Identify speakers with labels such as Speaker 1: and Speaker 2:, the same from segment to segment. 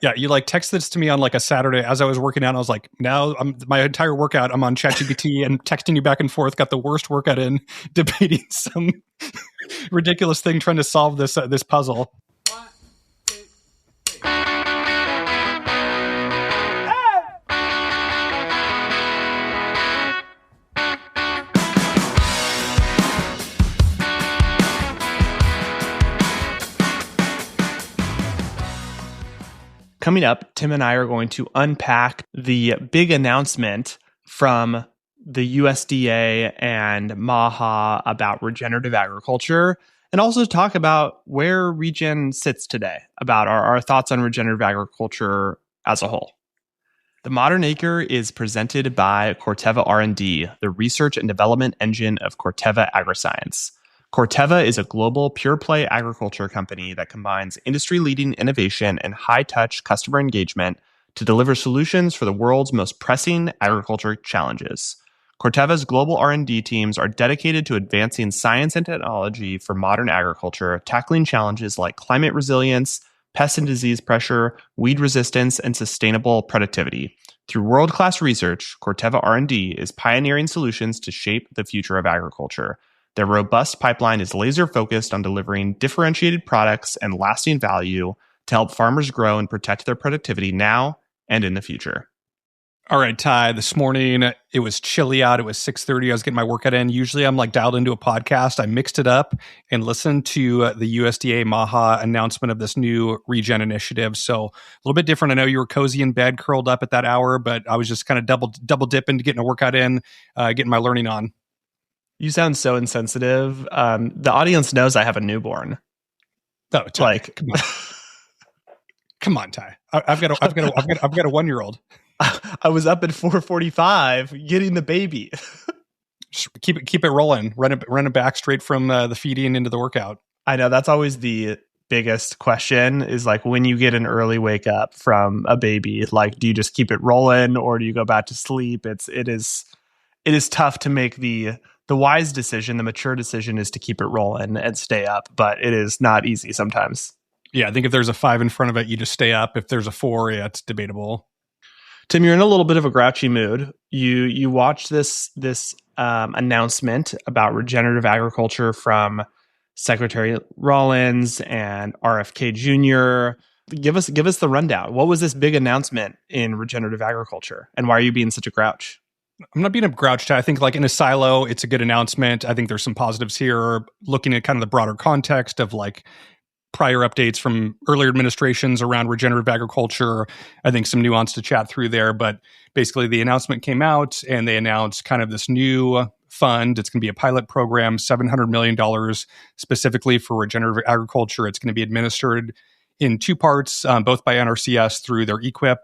Speaker 1: Yeah, you like texted this to me on like a Saturday as I was working out. And I was like, now my entire workout, I'm on ChatGPT and texting you back and forth. Got the worst workout in, debating some ridiculous thing, trying to solve this puzzle.
Speaker 2: Coming up, Tim and I are going to unpack the big announcement from the USDA and MAHA about regenerative agriculture, and also talk about where Regen sits today, about our thoughts on regenerative agriculture as a whole. The Modern Acre is presented by Corteva R&D, the research and development engine of Corteva Agriscience. Corteva is a global pure-play agriculture company that combines industry-leading innovation and high-touch customer engagement to deliver solutions for the world's most pressing agriculture challenges. Corteva's global R&D teams are dedicated to advancing science and technology for modern agriculture, tackling challenges like climate resilience, pest and disease pressure, weed resistance, and sustainable productivity. Through world-class research, Corteva R&D is pioneering solutions to shape the future of agriculture. Their robust pipeline is laser-focused on delivering differentiated products and lasting value to help farmers grow and protect their productivity now and in the future.
Speaker 1: All right, Ty, this morning it was chilly out. It was 6:30. I was getting my workout in. Usually I'm like dialed into a podcast. I mixed it up and listened to the USDA MAHA announcement of this new Regen initiative. So a little bit different. I know you were cozy in bed, curled up at that hour, but I was just kind of double dipping to getting a workout in, getting my learning on.
Speaker 2: You sound so insensitive. The audience knows I have a newborn.
Speaker 1: Oh, Ty,
Speaker 2: like,
Speaker 1: come on, Ty. I've got a 1-year-old.
Speaker 2: I was up at 4:45 getting the baby.
Speaker 1: Just keep it rolling. Run it back straight from the feeding into the workout.
Speaker 2: I know that's always the biggest question is like when you get an early wake up from a baby, like do you just keep it rolling or do you go back to sleep? It is tough to make the wise decision. The mature decision is to keep it rolling and stay up, but it is not easy sometimes.
Speaker 1: Yeah, I think if there's a 5 in front of it, you just stay up. If there's a 4, yeah, it's debatable.
Speaker 2: Tim, you're in a little bit of a grouchy mood. You watched this announcement about regenerative agriculture from Secretary Rollins and RFK Jr. Give us the rundown. What was this big announcement in regenerative agriculture, and why are you being such a grouch?
Speaker 1: I'm not being a grouch. I think like in a silo, it's a good announcement. I think there's some positives here. Looking at kind of the broader context of like prior updates from earlier administrations around regenerative agriculture, I think some nuance to chat through there. But basically the announcement came out and they announced kind of this new fund. It's going to be a pilot program, $700 million specifically for regenerative agriculture. It's going to be administered in 2 parts, both by NRCS through their EQIP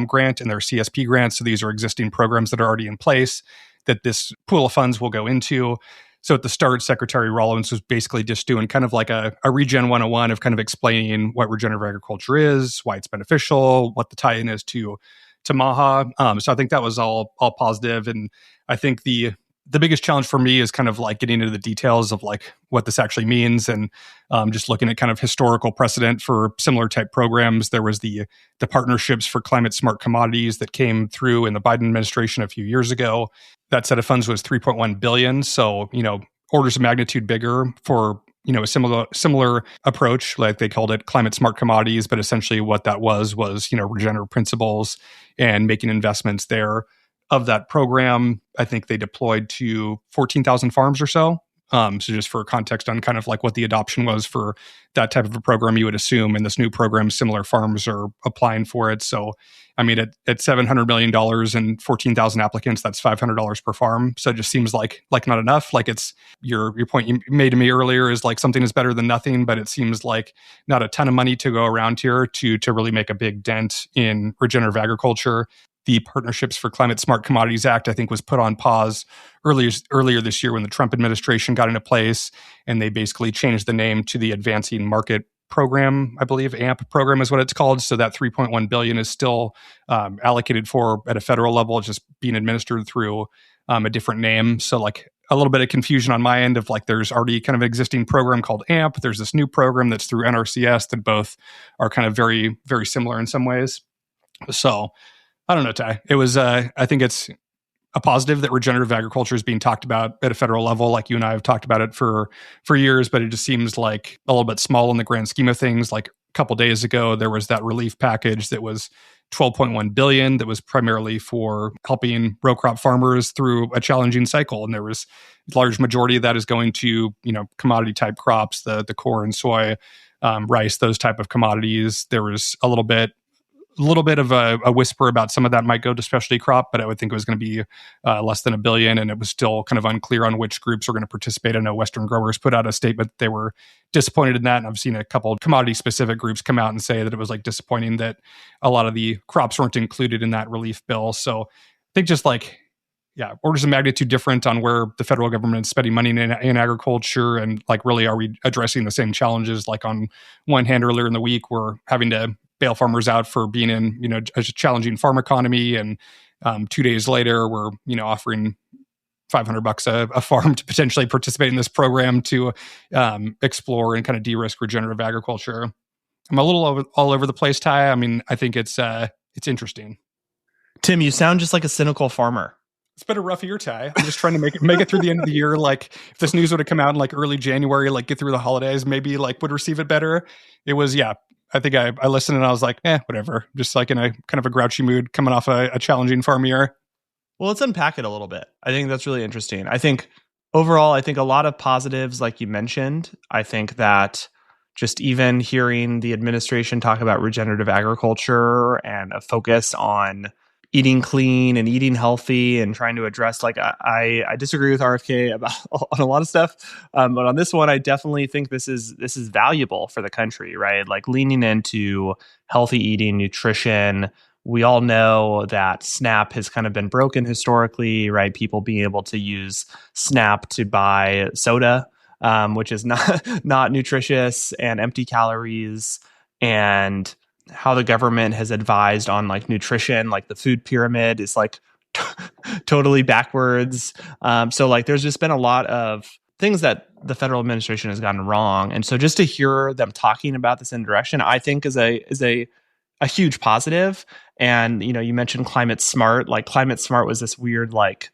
Speaker 1: grant and their CSP grant. So these are existing programs that are already in place that this pool of funds will go into. So at the start, Secretary Rollins was basically just doing kind of like a Regen 101 of kind of explaining what regenerative agriculture is, why it's beneficial, what the tie-in is to MAHA. So I think that was all positive. And I think the biggest challenge for me is kind of like getting into the details of like what this actually means and just looking at kind of historical precedent for similar type programs. There was the partnerships for climate smart commodities that came through in the Biden administration a few years ago. That set of funds was $3.1 billion. So, orders of magnitude bigger for, a similar approach, like they called it climate smart commodities. But essentially what that was, regenerative principles and making investments there. Of that program, I think they deployed to 14,000 farms or so. So just for context on kind of like what the adoption was for that type of a program, you would assume in this new program, similar farms are applying for it. So, I mean, at $700 million and 14,000 applicants, that's $500 per farm. So it just seems like not enough. Like it's your point you made to me earlier is like something is better than nothing, but it seems like not a ton of money to go around here to really make a big dent in regenerative agriculture. The Partnerships for Climate Smart Commodities Act, I think, was put on pause earlier this year when the Trump administration got into place, and they basically changed the name to the Advancing Market Program, I believe. AMP program is what it's called. So that $3.1 billion is still allocated for at a federal level, just being administered through a different name. So like a little bit of confusion on my end of like there's already kind of an existing program called AMP. There's this new program that's through NRCS that both are kind of very, very similar in some ways. So I don't know, Ty. It was, I think it's a positive that regenerative agriculture is being talked about at a federal level. Like you and I have talked about it for years, but it just seems like a little bit small in the grand scheme of things. Like a couple days ago, there was that relief package that was 12.1 billion that was primarily for helping row crop farmers through a challenging cycle. And there was a large majority of that is going to, commodity type crops, the corn, soy, rice, those type of commodities. There was a little bit of a whisper about some of that might go to specialty crop, but I would think it was going to be less than $1 billion, and it was still kind of unclear on which groups are going to participate. I know Western Growers put out a statement that they were disappointed in that, and I've seen a couple of commodity-specific groups come out and say that it was like disappointing that a lot of the crops weren't included in that relief bill. So I think just like, orders of magnitude different on where the federal government is spending money in agriculture, and like really are we addressing the same challenges? Like on one hand, earlier in the week, we're having to bail farmers out for being in, a challenging farm economy. And 2 days later, we're, offering $500 a farm to potentially participate in this program to explore and kind of de-risk regenerative agriculture. I'm a little all over the place, Ty. I mean, I think it's interesting.
Speaker 2: Tim, you sound just like a cynical farmer.
Speaker 1: It's been a rough year, Ty. I'm just trying to make it through the end of the year. Like if this news would have come out in like early January, like get through the holidays, maybe like would receive it better. It was, I think I listened and I was like, whatever. Just like in a kind of a grouchy mood coming off a challenging farm year.
Speaker 2: Well, let's unpack it a little bit. I think that's really interesting. I think overall, a lot of positives, like you mentioned. I think that just even hearing the administration talk about regenerative agriculture and a focus on eating clean and eating healthy and trying to address, like, I disagree with RFK about on a lot of stuff, but on this one, I definitely think this is valuable for the country, right? Like leaning into healthy eating, nutrition. We all know that SNAP has kind of been broken historically, right? People being able to use SNAP to buy soda, which is not nutritious and empty calories, and how the government has advised on like nutrition, like the food pyramid is like totally backwards. So like there's just been a lot of things that the federal administration has gotten wrong. And so just to hear them talking about this in direction, I think is a huge positive. And, you mentioned climate smart. Like climate smart was this weird, like,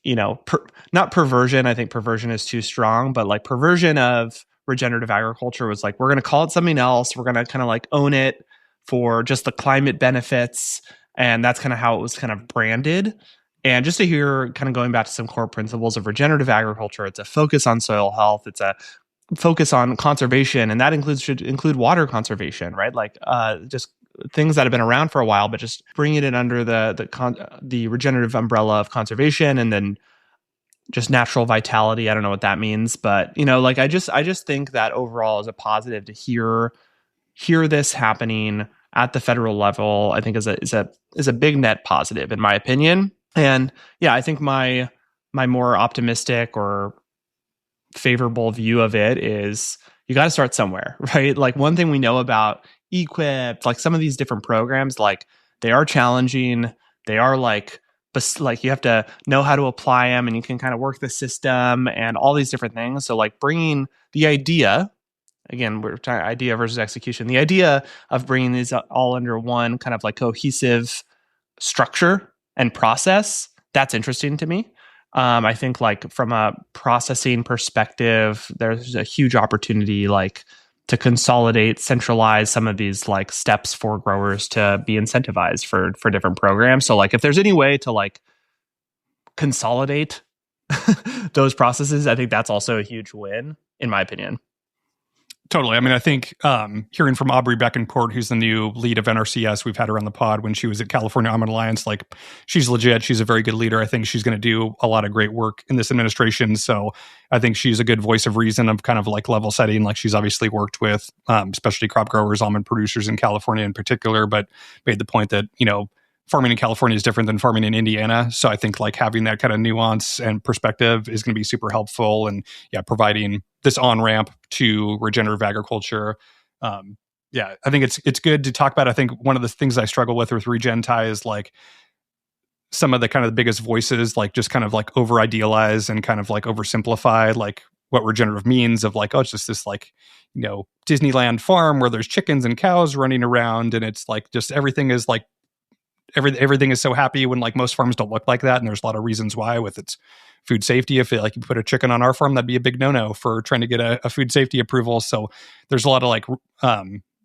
Speaker 2: not perversion. I think perversion is too strong, but like perversion of regenerative agriculture was like, we're going to call it something else. We're going to kind of like own it for just the climate benefits. And that's kind of how it was kind of branded. And just to hear kind of going back to some core principles of regenerative agriculture, it's a focus on soil health. It's a focus on conservation. And that should include water conservation, right? Like just things that have been around for a while, but just bringing it under the regenerative umbrella of conservation, and then just natural vitality. I don't know what that means, but like I just think that overall is a positive to hear this happening at the federal level. I think is a big net positive in my opinion. And I think my more optimistic or favorable view of it is you got to start somewhere, right? Like one thing we know about Equip, like some of these different programs, like they are challenging. They are like you have to know how to apply them, and you can kind of work the system and all these different things. So like bringing the idea, again, we're talking idea versus execution, the idea of bringing these all under one kind of like cohesive structure and process, that's interesting to me. I think like from a processing perspective, there's a huge opportunity like to consolidate, centralize some of these like steps for growers to be incentivized for different programs. So like if there's any way to like consolidate those processes, I think that's also a huge win in my opinion.
Speaker 1: Totally. I mean, I think hearing from Aubrey Becancourt, who's the new lead of NRCS, we've had her on the pod when she was at California Almond Alliance. Like, she's legit. She's a very good leader. I think she's going to do a lot of great work in this administration. So I think she's a good voice of reason of kind of like level setting. Like she's obviously worked with specialty crop growers, almond producers in California in particular, but made the point that, farming in California is different than farming in Indiana. So I think like having that kind of nuance and perspective is going to be super helpful, and providing this on-ramp to regenerative agriculture. I think it's good to talk about. I think one of the things I struggle with regen, Ty, is like some of the kind of the biggest voices like just kind of like over idealize and kind of like oversimplify like what regenerative means of like, oh, it's just this like, Disneyland farm where there's chickens and cows running around, and it's like just everything is like everything is so happy, when like most farms don't look like that, and there's a lot of reasons why with its food safety. If like you put a chicken on our farm, that'd be a big no-no for trying to get a food safety approval. So there's a lot of like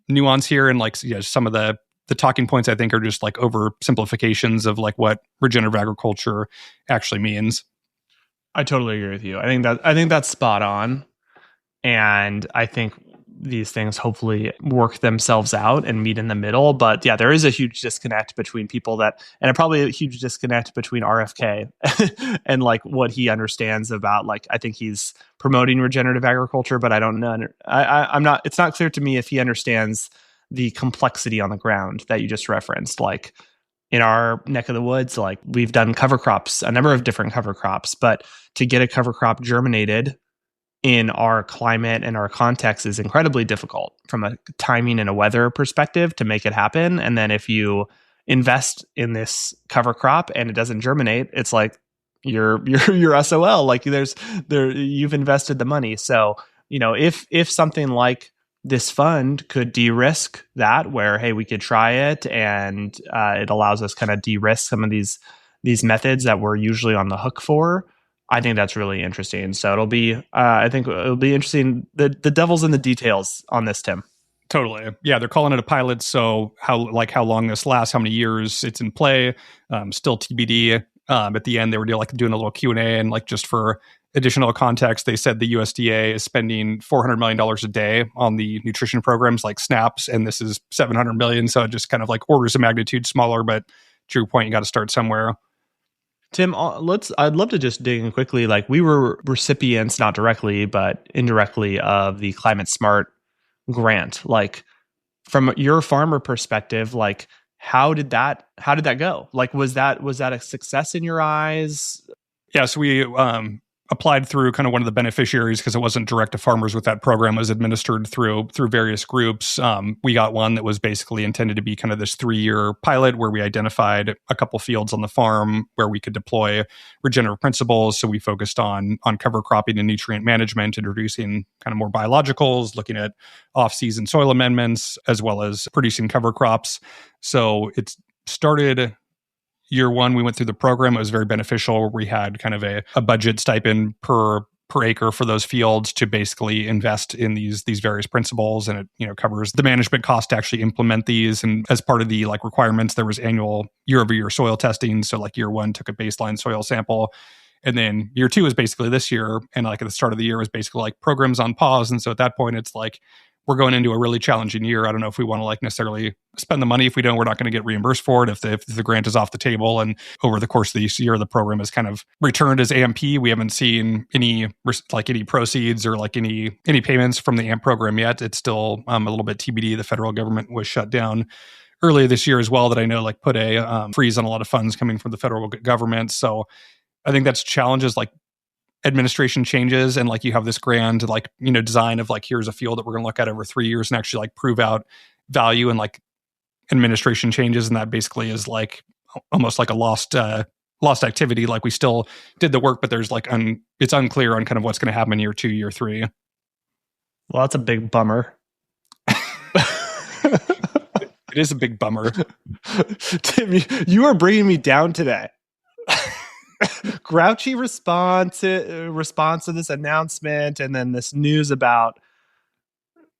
Speaker 1: nuance here, and like some of the talking points I think are just like oversimplifications of like what regenerative agriculture actually means.
Speaker 2: I totally agree with you. I think that's spot on. And I think these things hopefully work themselves out and meet in the middle. But yeah, there is a huge disconnect between people and probably a huge disconnect between RFK and like what he understands about, like, I think he's promoting regenerative agriculture, but I don't know. It's not clear to me if he understands the complexity on the ground that you just referenced. Like in our neck of the woods, like we've done cover crops, a number of different cover crops, but to get a cover crop germinated in our climate and our context is incredibly difficult from a timing and a weather perspective to make it happen. And then if you invest in this cover crop and it doesn't germinate, it's like you're SOL. Like you've invested the money. So, if something like this fund could de-risk that, where, hey, we could try it and it allows us kind of de-risk some of these methods that we're usually on the hook for, I think that's really interesting. So I think it'll be interesting. The devil's in the details on this, Tim.
Speaker 1: Totally. Yeah, they're calling it a pilot. So how long this lasts, how many years it's in play, still TBD. At the end, they were doing a little Q&A, and like just for additional context, they said the USDA is spending $400 million a day on the nutrition programs like SNAPs, and this is $700 million. So it just kind of like orders of magnitude smaller, but to your point, you got to start somewhere.
Speaker 2: Tim, I'd love to just dig in quickly. Like, we were recipients, not directly, but indirectly, of the Climate Smart grant. Like, from your farmer perspective, like, how did that go? Like, was that a success in your eyes?
Speaker 1: Yeah, so we applied through kind of one of the beneficiaries, because it wasn't direct to farmers with that program. It was administered through various groups. We got one that was basically intended to be kind of this 3-year pilot where we identified a couple fields on the farm where we could deploy regenerative principles. So we focused on cover cropping and nutrient management, introducing kind of more biologicals, looking at off-season soil amendments, as well as producing cover crops. So it started year one. We went through the program. It was very beneficial. We had kind of a budget stipend per acre for those fields to basically invest in these various principles, and it covers the management cost to actually implement these. And as part of the like requirements, there was annual year-over-year soil testing. So like year one took a baseline soil sample, and then year two is basically this year. And like at the start of the year was basically like programs on pause. And so at that point, it's like, we're going into a really challenging year. I don't know if we want to like necessarily spend the money. If we don't, we're not going to get reimbursed for it if the grant is off the table. And over the course of this year, the program is kind of returned as AMP. We haven't seen any proceeds or like any payments from the AMP program yet. It's still a little bit TBD. The federal government was shut down earlier this year as well, that I know like put a freeze on a lot of funds coming from the federal government. So I think that's challenges like administration changes, and like you have this grand design of like, here's a field that we're going to look at over 3 years and actually like prove out value, and like administration changes, and that basically is like almost like a lost activity. Like we still did the work, but there's like it's unclear on kind of what's going to happen in year 2, year 3.
Speaker 2: Well, that's a big bummer.
Speaker 1: It is a big bummer.
Speaker 2: Tim, you are bringing me down today. Grouchy response to this announcement, and then this news about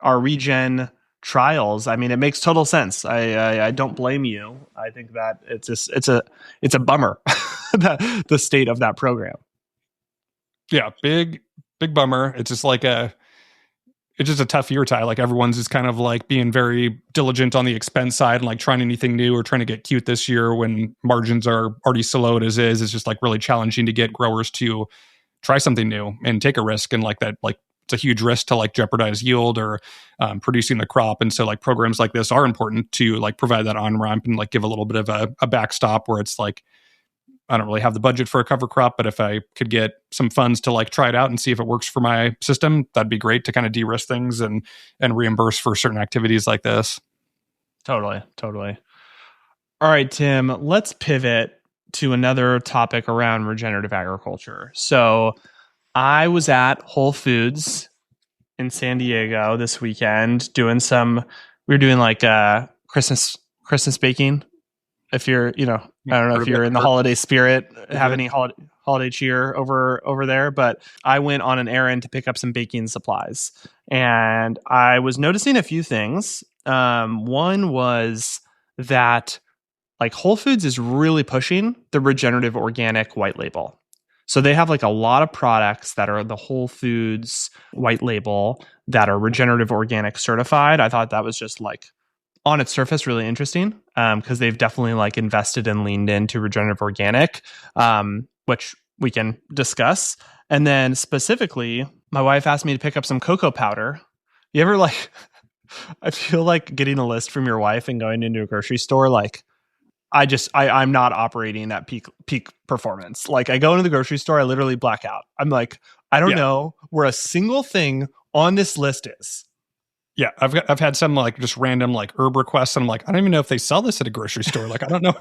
Speaker 2: our regen trials. I mean, it makes total sense. I don't blame you. I think that it's a bummer, the state of that program.
Speaker 1: Yeah, big bummer. It's just like it's just a tough year, Ty. Like everyone's just kind of like being very diligent on the expense side and like trying anything new or trying to get cute this year when margins are already so low as is. It's just like really challenging to get growers to try something new and take a risk. And like that, like it's a huge risk to like jeopardize yield or producing the crop. And so like programs like this are important to like provide that on-ramp and like give a little bit of a backstop where it's like, I don't really have the budget for a cover crop, but if I could get some funds to like try it out and see if it works for my system, that'd be great to kind of de-risk things and reimburse for certain activities like this.
Speaker 2: Totally. All right, Tim, let's pivot to another topic around regenerative agriculture. So I was at Whole Foods in San Diego this weekend we were doing like Christmas baking. If you're, I don't know if you're in the holiday spirit, have any holiday cheer over there, but I went on an errand to pick up some baking supplies, and I was noticing a few things. One was that like Whole Foods is really pushing the regenerative organic white label. So they have like a lot of products that are the Whole Foods white label that are regenerative organic certified. I thought that was just like on its surface really interesting because they've definitely like invested and leaned into regenerative organic, which we can discuss. And then specifically, my wife asked me to pick up some cocoa powder. You ever like, I feel like getting a list from your wife and going into a grocery store, like I'm not operating at peak performance. Like I go into the grocery store, I literally black out. I'm like, I don't know where a single thing on this list is.
Speaker 1: Yeah, I've had some like just random like herb requests, and I'm like, I don't even know if they sell this at a grocery store. Like, I don't know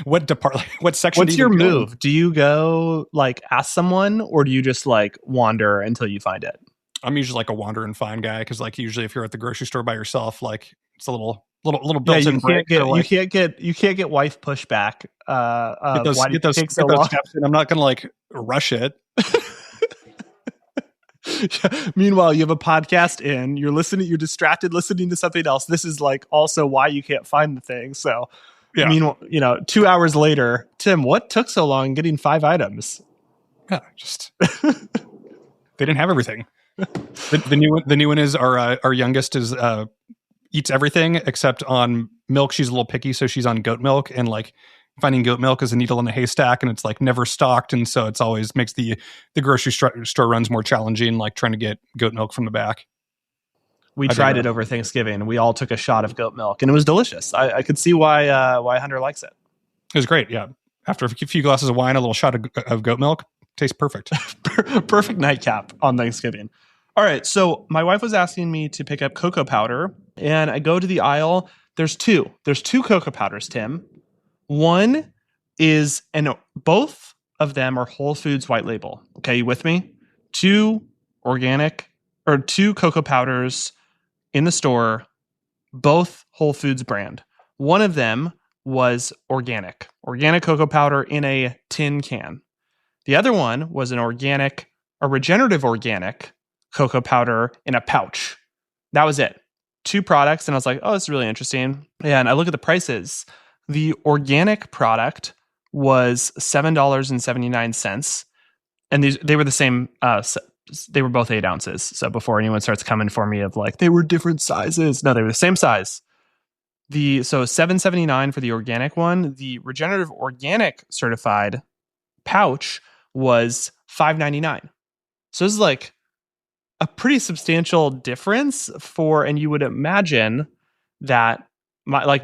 Speaker 1: what department, what section.
Speaker 2: What's your move? Do you go like ask someone, or do you just like wander until you find it?
Speaker 1: I'm usually like a wander and find guy because like usually if you're at the grocery store by yourself, like it's a little built-in break.
Speaker 2: You can't get wife pushback.
Speaker 1: Get those steps in. I'm not gonna like rush it.
Speaker 2: Meanwhile, you have a podcast in, you're distracted listening to something else. This is like also why you can't find the thing. So, meanwhile, 2 hours later, Tim, what took so long getting 5 items?
Speaker 1: Yeah, just they didn't have everything. The new one is our youngest is eats everything except on milk. She's a little picky, so she's on goat milk, and like finding goat milk is a needle in a haystack, and it's like never stocked, and so it's always makes the grocery store runs more challenging, like trying to get goat milk from the back.
Speaker 2: We tried it over Thanksgiving. We all took a shot of goat milk, and it was delicious. I could see why Hunter likes it.
Speaker 1: It was great, yeah. After a few glasses of wine, a little shot of goat milk, tastes perfect.
Speaker 2: Perfect nightcap on Thanksgiving. All right, so my wife was asking me to pick up cocoa powder, and I go to the aisle. There's two cocoa powders, Tim. One is, and both of them are Whole Foods white label. Okay, you with me? Two cocoa powders in the store, both Whole Foods brand. One of them was organic cocoa powder in a tin can. The other one was a regenerative organic cocoa powder in a pouch. That was it. 2 products, and I was like, oh, this is really interesting. And I look at the prices. The organic product was $7.79, and they were the same. They were both 8 ounces. So before anyone starts coming for me of like they were different sizes, no, they were the same size. So $7.79 for the organic one. The regenerative organic certified pouch was $5.99. So this is like a pretty substantial difference and you would imagine that why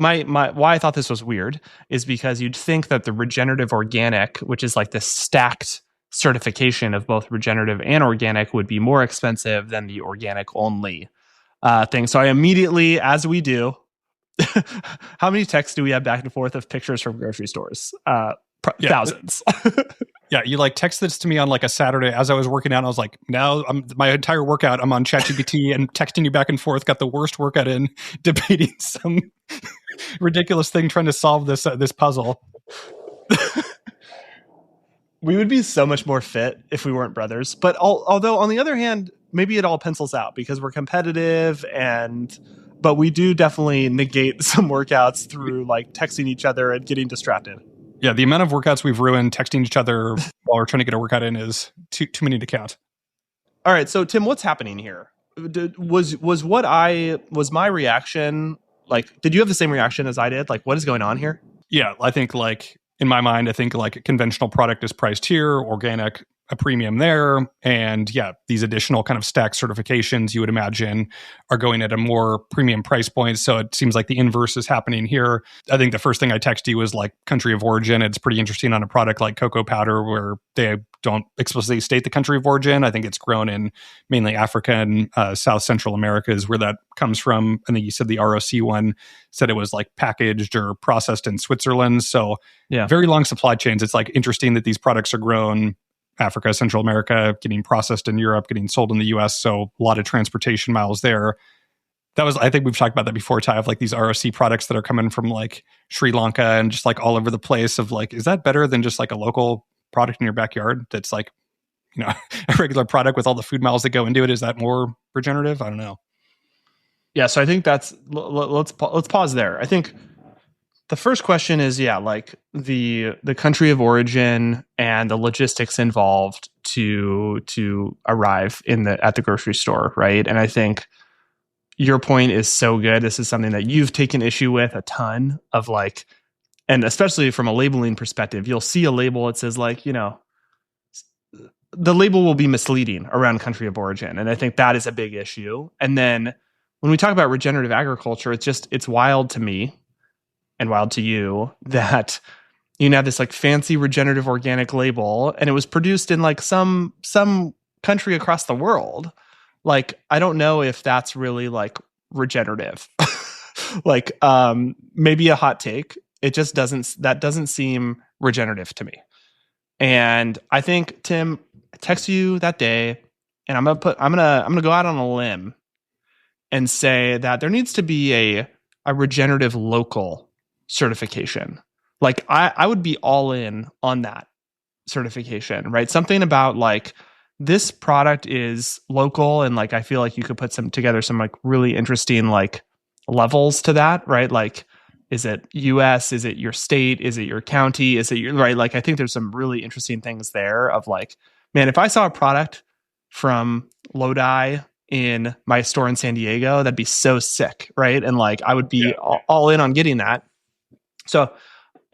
Speaker 2: I thought this was weird is because you'd think that the regenerative organic, which is like the stacked certification of both regenerative and organic, would be more expensive than the organic only thing. So I immediately, as we do, how many texts do we have back and forth of pictures from grocery stores? Thousands.
Speaker 1: Yeah, you like text this to me on like a Saturday as I was working out. And I was like, now my entire workout, I'm on ChatGPT and texting you back and forth. Got the worst workout in, debating some ridiculous thing, trying to solve this puzzle.
Speaker 2: We would be so much more fit if we weren't brothers. But although on the other hand, maybe it all pencils out because we're competitive but we do definitely negate some workouts through like texting each other and getting distracted.
Speaker 1: Yeah, the amount of workouts we've ruined texting each other while we're trying to get a workout in is too many to count.
Speaker 2: All right, so Tim, what's happening here? Was my reaction like? Did you have the same reaction as I did? Like, what is going on here?
Speaker 1: Yeah, I think like in my mind, I think like a conventional product is priced here, organic a premium there. And yeah, these additional kind of stack certifications you would imagine are going at a more premium price point. So it seems like the inverse is happening here. I think the first thing I texted you was like country of origin. It's pretty interesting on a product like cocoa powder where they don't explicitly state the country of origin. I think it's grown in mainly Africa and South Central America is where that comes from. I think you said the ROC one said it was like packaged or processed in Switzerland. So
Speaker 2: Yeah.
Speaker 1: very long supply chains. It's like interesting that these products are grown Africa, Central America, getting processed in Europe, getting sold in the US. So a lot of transportation miles there. That was, I think we've talked about that before, Ty, of like these ROC products that are coming from like Sri Lanka and just like all over the place of like, is that better than just like a local product in your backyard that's like, you know, a regular product with all the food miles that go into it? Is that more regenerative? I don't know.
Speaker 2: Yeah. So I think let's pause there. I think the first question is, like the country of origin and the logistics involved to arrive at the grocery store, right? And I think your point is so good. This is something that you've taken issue with a ton of like, and especially from a labeling perspective, you'll see a label that says like, the label will be misleading around country of origin. And I think that is a big issue. And then when we talk about regenerative agriculture, it's wild to me and wild to you that you have this like fancy regenerative organic label and it was produced in like some country across the world. Like, I don't know if that's really like regenerative. Like, maybe a hot take. It just doesn't seem regenerative to me. And I think, Tim, I texted you that day and I'm gonna go out on a limb and say that there needs to be a regenerative local certification. Like I would be all in on that certification, right? Something about like this product is local and like I feel like you could put together some like really interesting like levels to that, right? Like, is it US? Is it your state? Is it your county? Is it your right? Like I think there's some really interesting things there of like, man, if I saw a product from Lodi in my store in San Diego, that'd be so sick, right? And like I would be all in on getting that. So,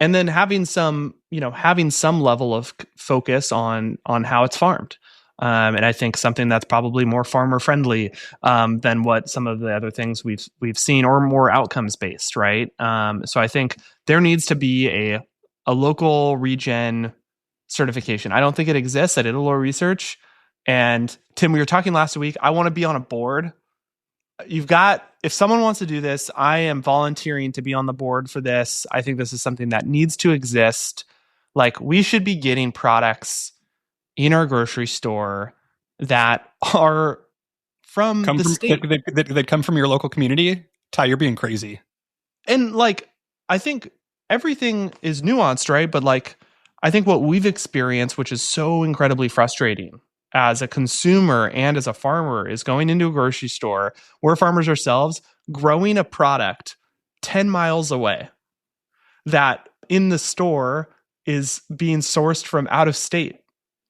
Speaker 2: and then having some level of focus on how it's farmed. And I think something that's probably more farmer friendly than what some of the other things we've seen, or more outcomes based, right? So I think there needs to be a local regen certification. I don't think it exists. I did a little research, and Tim, we were talking last week. I want to be on a board. If someone wants to do this, I am volunteering to be on the board for this. I think this is something that needs to exist. Like, we should be getting products in our grocery store that are from the state.
Speaker 1: That come from your local community. Ty, you're being crazy.
Speaker 2: And like, I think everything is nuanced, right? But like, I think what we've experienced, which is so incredibly frustrating as a consumer and as a farmer, is going into a grocery store, we're farmers ourselves, growing a product 10 miles away that in the store is being sourced from out of state.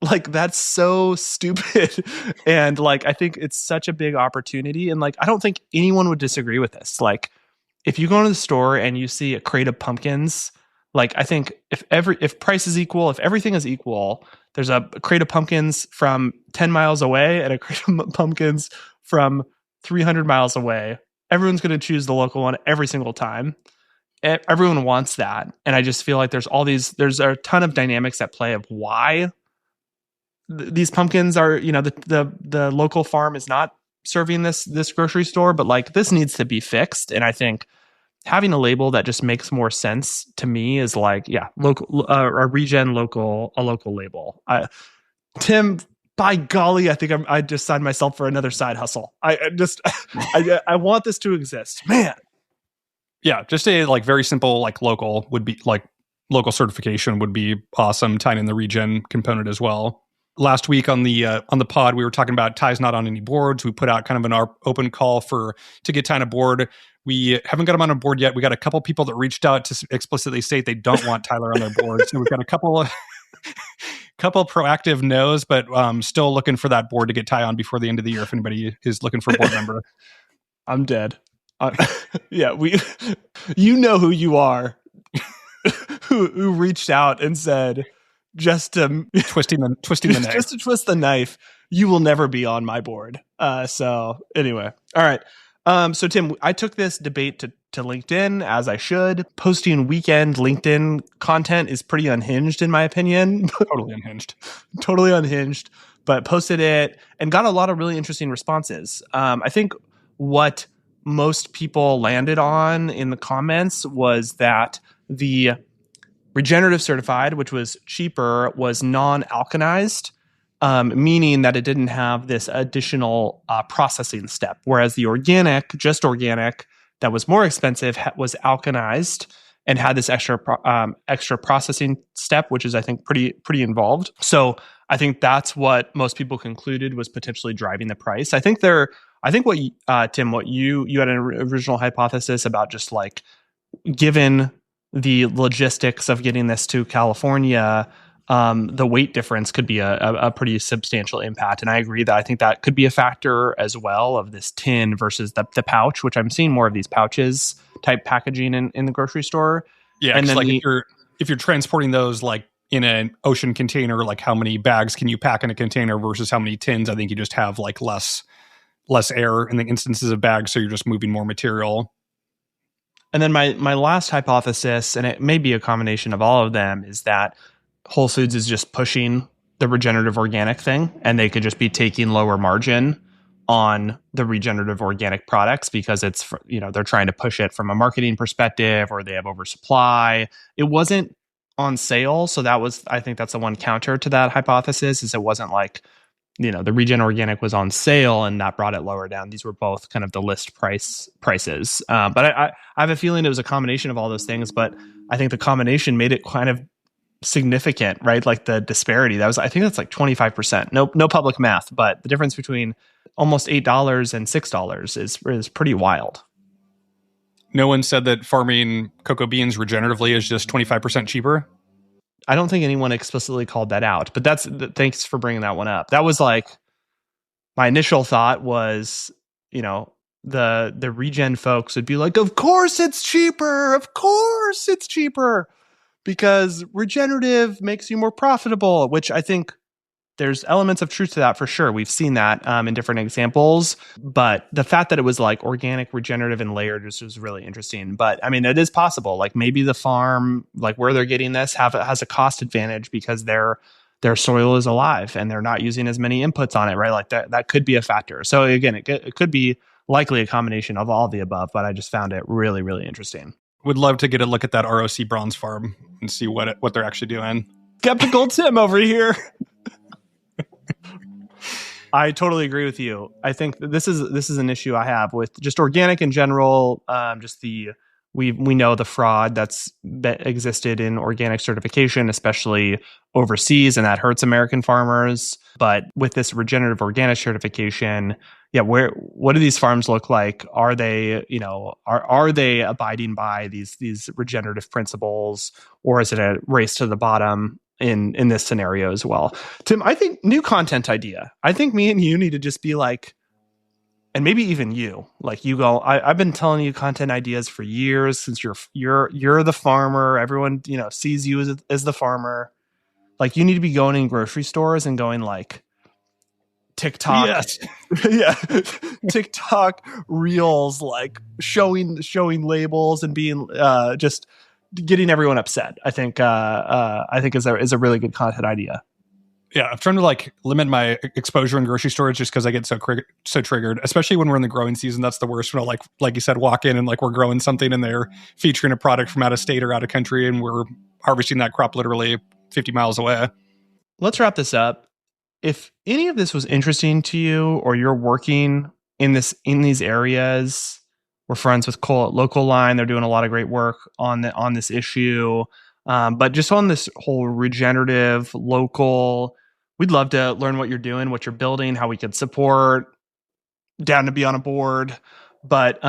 Speaker 2: Like, that's so stupid. And like, I think it's such a big opportunity. And like, I don't think anyone would disagree with this. Like, if you go into the store and you see a crate of pumpkins, like, I think if price is equal, if everything is equal, there's a crate of pumpkins from 10 miles away and a crate of pumpkins from 300 miles away. Everyone's going to choose the local one every single time. Everyone wants that. And I just feel like there's a ton of dynamics at play of why these pumpkins are, the local farm is not serving this grocery store, but like, this needs to be fixed. And I think having a label that just makes more sense to me is like, local, a local label. Tim, by golly, I think I just signed myself for another side hustle. I want this to exist, man.
Speaker 1: Yeah, just a like very simple like local would be like local certification would be awesome. Tying in the regen component as well. Last week on the pod, we were talking about Ty's not on any boards. We put out kind of an open call to get Ty on a board. We haven't got him on a board yet. We got a couple people that reached out to explicitly state they don't want Tyler on their board. So we've got a couple proactive no's, but still looking for that board to get Ty on before the end of the year. If anybody is looking for a board member,
Speaker 2: I'm dead. You know who you are, who reached out and said, just to
Speaker 1: twisting the knife.
Speaker 2: Just to twist the knife, you will never be on my board. So anyway, all right. So Tim, I took this debate to LinkedIn, as I should. Posting weekend LinkedIn content is pretty unhinged, in my opinion. Totally unhinged. But posted it and got a lot of really interesting responses. I think what most people landed on in the comments was that the Regenerative certified, which was cheaper, was non-alkanized, meaning that it didn't have this additional processing step. Whereas the organic, just organic, that was more expensive, was alkanized and had this extra processing step, which is, I think, pretty involved. So I think that's what most people concluded was potentially driving the price. I think what Tim, what you had an original hypothesis about, just like, given the logistics of getting this to California, the weight difference could be a pretty substantial impact. And I agree that I think that could be a factor as well, of this tin versus the pouch, which I'm seeing more of these pouches type packaging in the grocery store.
Speaker 1: Yeah, and then like if you're transporting those like in an ocean container, like how many bags can you pack in a container versus how many tins? I think you just have like less air in the instances of bags, so you're just moving more material.
Speaker 2: And then my last hypothesis, and it may be a combination of all of them, is that Whole Foods is just pushing the regenerative organic thing, and they could just be taking lower margin on the regenerative organic products because it's, they're trying to push it from a marketing perspective, or they have oversupply. It wasn't on sale, so I think that's the one counter to that hypothesis, is it wasn't like, the Regen Organic was on sale and that brought it lower down. These were both kind of the list prices. But I have a feeling it was a combination of all those things, but I think the combination made it kind of significant, right? Like the disparity, I think that's like 25%. No public math, but the difference between almost $8 and $6 is pretty wild.
Speaker 1: No one said that farming cocoa beans regeneratively is just 25% cheaper?
Speaker 2: I don't think anyone explicitly called that out, but thanks for bringing that one up. That was like, my initial thought was, the regen folks would be like, of course it's cheaper, because regenerative makes you more profitable, which I think there's elements of truth to that for sure. We've seen that in different examples, but the fact that it was like organic, regenerative, and layered was really interesting. But I mean, it is possible. Like maybe the farm, like where they're getting this, has a cost advantage because their soil is alive and they're not using as many inputs on it, right? Like that could be a factor. So again, it could be likely a combination of all the above, but I just found it really, really interesting.
Speaker 1: Would love to get a look at that ROC Bronze Farm and see what they're actually doing.
Speaker 2: Skeptical Tim over here. I totally agree with you. I think this is an issue I have with just organic in general. We know the fraud that's existed in organic certification, especially overseas, and that hurts American farmers. But with this regenerative organic certification, what do these farms look like? Are they, are they abiding by these regenerative principles, or is it a race to the bottom in this scenario as well? Tim, I think new content idea. I think me and you need to just be like, and maybe even you, like you go, I've been telling you content ideas for years, since you're the farmer. Everyone, sees you as the farmer. Like, you need to be going in grocery stores and going like TikTok.
Speaker 1: Yes.
Speaker 2: Yeah. TikTok reels, like showing labels and being just getting everyone upset. I think is a really good content idea.
Speaker 1: Yeah, I'm trying to like limit my exposure in grocery stores just because I get so triggered, especially when we're in the growing season. That's the worst. When I like you said, walk in and like we're growing something and they're featuring a product from out of state or out of country, and we're harvesting that crop literally 50 miles away.
Speaker 2: Let's wrap this up. If any of this was interesting to you, or you're working in these areas, we're friends with Cole at Local Line. They're doing a lot of great work on this issue. But just on this whole regenerative, local, we'd love to learn what you're doing, what you're building, how we could support, down to be on a board. But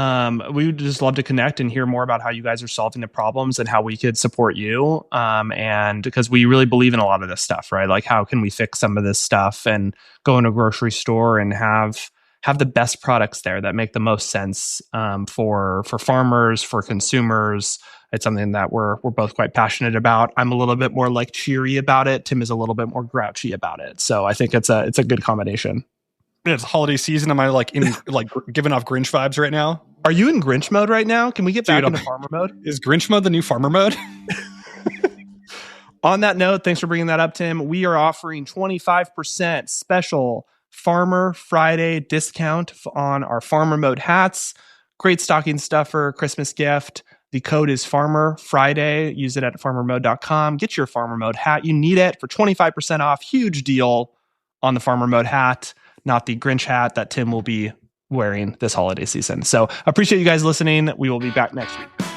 Speaker 2: we would just love to connect and hear more about how you guys are solving the problems and how we could support you. And because we really believe in a lot of this stuff, right? Like, how can we fix some of this stuff and go in a grocery store and have have the best products there that make the most sense for farmers, for consumers. It's something that we're both quite passionate about. I'm a little bit more like cheery about it. Tim is a little bit more grouchy about it. So I think it's a good combination.
Speaker 1: It's holiday season. Am I like giving off Grinch vibes right now?
Speaker 2: Are you in Grinch mode right now? Can we get back into farmer mode?
Speaker 1: Is Grinch mode the new farmer mode?
Speaker 2: On that note, thanks for bringing that up, Tim. We are offering 25% special Farmer Friday discount on our Farmer Mode hats. Great stocking stuffer, Christmas gift. The code is Farmer Friday. Use it at farmermode.com. Get your Farmer Mode hat. You need it for 25% off. Huge deal on the Farmer Mode hat, not the Grinch hat that Tim will be wearing this holiday season. So appreciate you guys listening. We will be back next week.